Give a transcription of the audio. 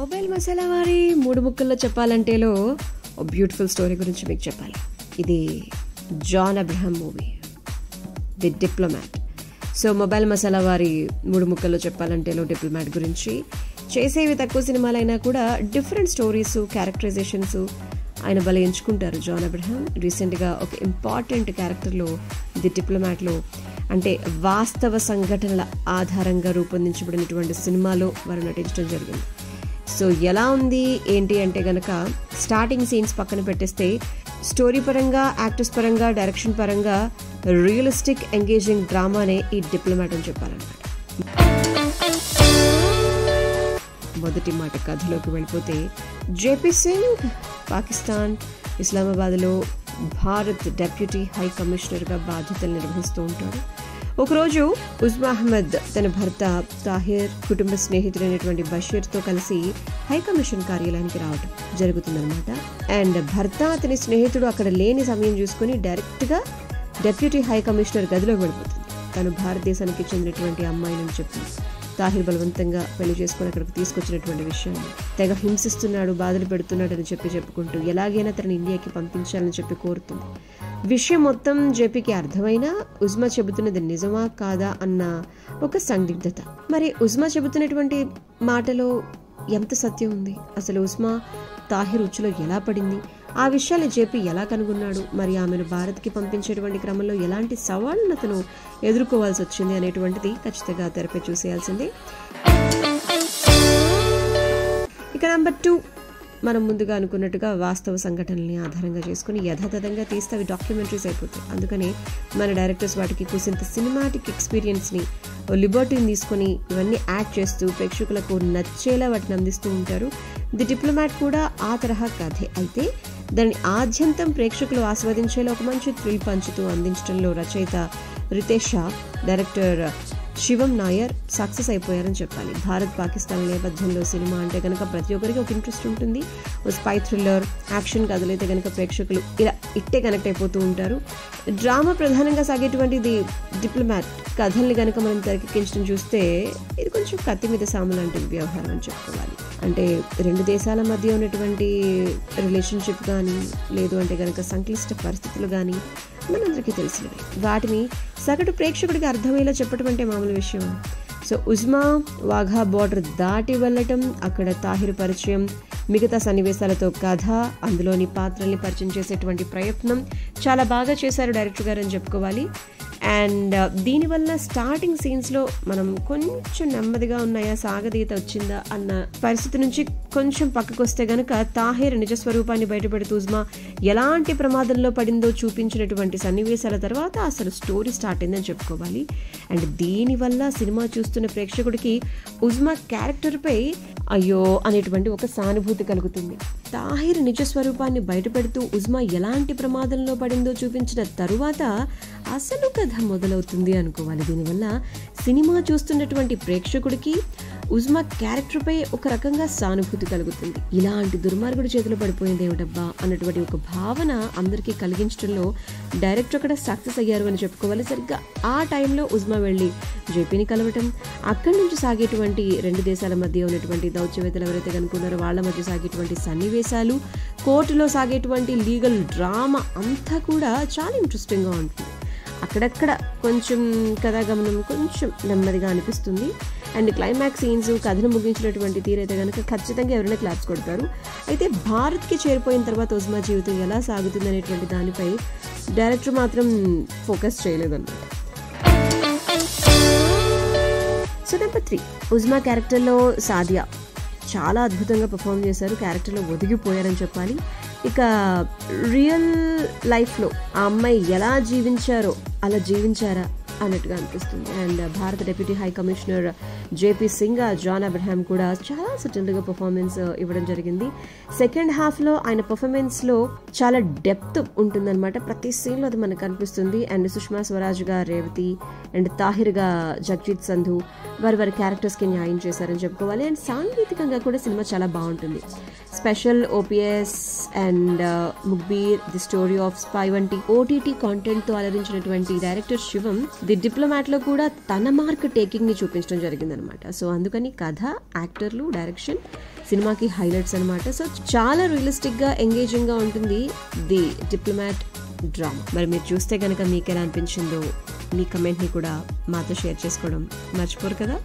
Mobile masala వారి 3 ముక్కల్లో చెప్పాలంటేలో ఓ beautiful story గురించి మీకు చెప్పాలి. ఇది John Abraham movie the diplomat. So mobile masala వారి 3 ముక్కల్లో చెప్పాలంటేలో డిప్లొమాట్ గురించి. చేసేవి తక్కువ సినిమాలైనా కూడా డిఫరెంట్ స్టోరీస్, క్యారెక్టరైజేషన్స్ ఆయన భలే ఎంచుకుంటారు జాన్ అబ్రహాం. రీసెంట్గా ఒక ఇంపార్టెంట్ క్యారెక్టర్లో ది డిప్లొమాట్లో, అంటే వాస్తవ సంఘటనల ఆధారంగా రూపొందించబడినటువంటి సినిమాలో వారు నటించడం జరిగింది. సో ఎలా ఉంది ఏంటి అంటే గనక స్టార్టింగ్ సీన్స్ పక్కన పెట్టేస్తే స్టోరీ పరంగా, యాక్టర్స్ పరంగా, డైరెక్షన్ పరంగా రియలిస్టిక్ ఎంగేజింగ్ డ్రామానే ఈ డిప్లొమాట్ అని చెప్పాలన్నమాట. మొదటి మాట కథలోకి వెళ్ళిపోతే, జేపీ సింగ్ పాకిస్తాన్ ఇస్లామాబాద్లో భారత్ డెప్యూటీ హై కమిషనర్గా బాధ్యతలు నిర్వహిస్తూ ఉంటాడు. ఒకరోజు ఉజ్మా అహ్మద్ తన భర్త తాహిర్, కుటుంబ స్నేహితుడైనటువంటి బషీర్తో కలిసి హై కమిషన్ కార్యాలయానికి రావడం జరుగుతుందన్నమాట. అండ్ భర్త అతని స్నేహితుడు అక్కడ లేని సమయం చూసుకుని డైరెక్ట్గా డెప్యూటీ హై కమిషనర్ గదిలోకి వెళ్ళిపోతుంది. తను భారతదేశానికి చెందినటువంటి అమ్మాయిని చెప్పి తాహిర్ బలవంతంగా పెళ్లి చేసుకుని అక్కడికి తీసుకొచ్చినటువంటి విషయాన్ని, తెగ హింసిస్తున్నాడు, బాధలు పెడుతున్నాడు అని చెప్పుకుంటూ ఎలాగైనా తనని ఇండియాకి పంపించాలని చెప్పి కోరుతుంది. విషయం మొత్తం జేపీకి అర్థమైనా ఉజ్మా చెబుతున్నది నిజమా కాదా అన్న ఒక సందిగ్ధత. మరి ఉజ్మా చెబుతున్నటువంటి మాటలో ఎంత సత్యం ఉంది? అసలు ఉజ్మా తాహిర్ ఉచ్చులో ఎలా పడింది? ఆ విషయాలు జేపీ ఎలా కనుగొన్నాడు? మరి ఆమెను భారత్కి పంపించేటువంటి క్రమంలో ఎలాంటి సవాళ్ళను అతను ఎదుర్కోవాల్సి వచ్చింది అనేటువంటిది ఖచ్చితంగా తెరపై చూసేయాల్సిందే. ఇక నెంబర్ 2, మనం ముందుగా అనుకున్నట్టుగా వాస్తవ సంఘటనల్ని ఆధారంగా చేసుకుని యథాతథంగా తీస్తే అవి డాక్యుమెంటరీస్ అయిపోతాయి. అందుకని మన డైరెక్టర్స్ వాటికి కొంత సినిమాటిక్ ఎక్స్పీరియన్స్ని, లిబర్టీని తీసుకొని ఇవన్నీ యాడ్ చేస్తూ ప్రేక్షకులకు నచ్చేలా వాటిని అందిస్తూ ఉంటారు. ది డిప్లొమాట్ కూడా ఆ తరహా కథే. అయితే దాన్ని ఆద్యంతం ప్రేక్షకులు ఆస్వాదించేలా ఒక మంచి థ్రిల్ పంచుతూ అందించడంలో రచయిత రితేష్ షా, డైరెక్టర్ శివం నాయర్ సక్సెస్ అయిపోయారని చెప్పాలి. భారత్ పాకిస్తాన్ నేపథ్యంలో సినిమా అంటే కనుక ప్రతి ఒక్కరికి ఒక ఇంట్రెస్ట్ ఉంటుంది. ఓ స్పై థ్రిల్లర్, యాక్షన్ కథలైతే కనుక ప్రేక్షకులు ఇలా ఇట్టే కనెక్ట్ అయిపోతూ ఉంటారు. డ్రామా ప్రధానంగా సాగేటువంటిది డిప్లొమాట్ కథల్ని కనుక మనం తెరకెక్కించడం చూస్తే ఇది కొంచెం కత్తి మీద సాము లాంటి వ్యవహారం అని చెప్పుకోవాలి. అంటే 2 దేశాల మధ్య ఉన్నటువంటి రిలేషన్షిప్ కానీ, లేదు అంటే కనుక సంక్లిష్ట పరిస్థితులు కానీ మనందరికీ తెలిసినవి. వాటిని సగటు ప్రేక్షకుడికి అర్థమయ్యేలా చెప్పడం అంటే మామూలు విషయం. సో ఉజ్మా వాఘా బార్డర్ దాటి వెళ్ళటం, అక్కడ తాహిర్ పరిచయం, మిగతా సన్నివేశాలతో కథ, అందులోని పాత్రల్ని పరిచయం చేసేటువంటి ప్రయత్నం చాలా బాగా చేశారు డైరెక్టర్ గారు అని చెప్పుకోవాలి. అండ్ దీనివల్ల స్టార్టింగ్ సీన్స్లో మనం కొంచెం నెమ్మదిగా ఉన్నాయా, సాగదీత వచ్చిందా అన్న పరిస్థితి నుంచి కొంచెం పక్కకు వస్తే గనక తాహిర్ నిజస్వరూపాన్ని బయటపెడుతూ ఉజ్మా ఎలాంటి ప్రమాదంలో పడిందో చూపించినటువంటి సన్నివేశాల తర్వాత అసలు స్టోరీ స్టార్ట్ అయిందని చెప్పుకోవాలి. అండ్ దీనివల్ల సినిమా చూస్తున్న ప్రేక్షకుడికి ఉజ్మా క్యారెక్టర్పై అయ్యో అనేటువంటి ఒక సానుభూతి కలుగుతుంది. తాహిర్ నిజస్వరూపాన్ని బయటపెడుతూ ఉజ్మా ఎలాంటి ప్రమాదంలో పడిందో చూపించిన తరువాత అసలు కథ మొదలవుతుంది అనుకోవాలి. దీనివల్ల సినిమా చూస్తున్నటువంటి ప్రేక్షకుడికి ఉజ్మా క్యారెక్టర్పై ఒక రకంగా సానుభూతి కలుగుతుంది. ఇలాంటి దుర్మార్గుడి చేతిలో పడిపోయింది ఏమిటబ్బా అన్నటువంటి ఒక భావన అందరికీ కలిగించడంలో డైరెక్టర్ అక్కడ సక్సెస్ అయ్యారు అని చెప్పుకోవాలి. సరిగ్గా ఆ టైంలో ఉజ్మా వెళ్ళి జేపీని కలవటం, అక్కడి నుంచి సాగేటువంటి 2 దేశాల మధ్య ఉన్నటువంటి దౌత్యవేత్తలు ఎవరైతే కనుక్కున్నారో వాళ్ళ మధ్య సాగేటువంటి సన్నివేశాలు, కోర్టులో సాగేటువంటి లీగల్ డ్రామా అంతా కూడా చాలా ఇంట్రెస్టింగ్గా ఉంటుంది. అక్కడక్కడ కొంచెం కథాగమనం కొంచెం నెమ్మదిగా అనిపిస్తుంది. అండ్ క్లైమాక్స్ సీన్స్, కథను ముగించినటువంటి తీరైతే కనుక ఖచ్చితంగా ఎవరైనా క్లాప్స్ కొడతారు. అయితే భారత్కి చేరిపోయిన తర్వాత ఉజ్మా జీవితం ఎలా సాగుతుంది అనేటువంటి దానిపై డైరెక్టర్ మాత్రం ఫోకస్ చేయలేదన్నమాట. సో నెంబర్ 3, ఉజ్మా క్యారెక్టర్లో సాదియా చాలా అద్భుతంగా పర్ఫామ్ చేశారు. క్యారెక్టర్లో ఒదిగిపోయారని చెప్పాలి. ఇక రియల్ లైఫ్లో ఆ అమ్మాయి ఎలా జీవించారో అలా జీవించారా అన్నట్టుగా అనిపిస్తుంది. అండ్ భారత deputy high commissioner JP Singh, John Abraham కూడా చాలా సటిల్గా పర్ఫార్మెన్స్ ఇవ్వడం జరిగింది. సెకండ్ హాఫ్లో ఆయన పర్ఫార్మెన్స్లో చాలా డెప్త్ ఉంటుందన్నమాట. ప్రతి సీన్లో అది మనకు కనిపిస్తుంది. అండ్ సుష్మా స్వరాజ్గా రేవతి, అండ్ తాహిర్గా జగ్జీత్ సంధు వారి క్యారెక్టర్స్కి న్యాయం చేశారని చెప్పుకోవాలి. అండ్ సాంకేతికంగా కూడా సినిమా చాలా బాగుంటుంది. Special ops and Mukhbir, the story of spy వంటి ఓటీటీ కాంటెంట్తో అలరించినటువంటి డైరెక్టర్ శివం ది డిప్లొమాట్లో కూడా తన మార్క్ టేకింగ్ని చూపించడం జరిగిందనమాట. సో అందుకని కథ, యాక్టర్లు, డైరెక్షన్ సినిమాకి హైలైట్స్ అనమాట. సో చాలా రియలిస్టిక్గా, ఎంగేజింగ్గా ఉంటుంది ది డిప్లొమాట్ డ్రామా. మరి మీరు చూస్తే కనుక మీకు ఎలా అనిపించిందో మీ కమెంట్ని కూడా మాతో షేర్ చేసుకోవడం మర్చిపోరు కదా.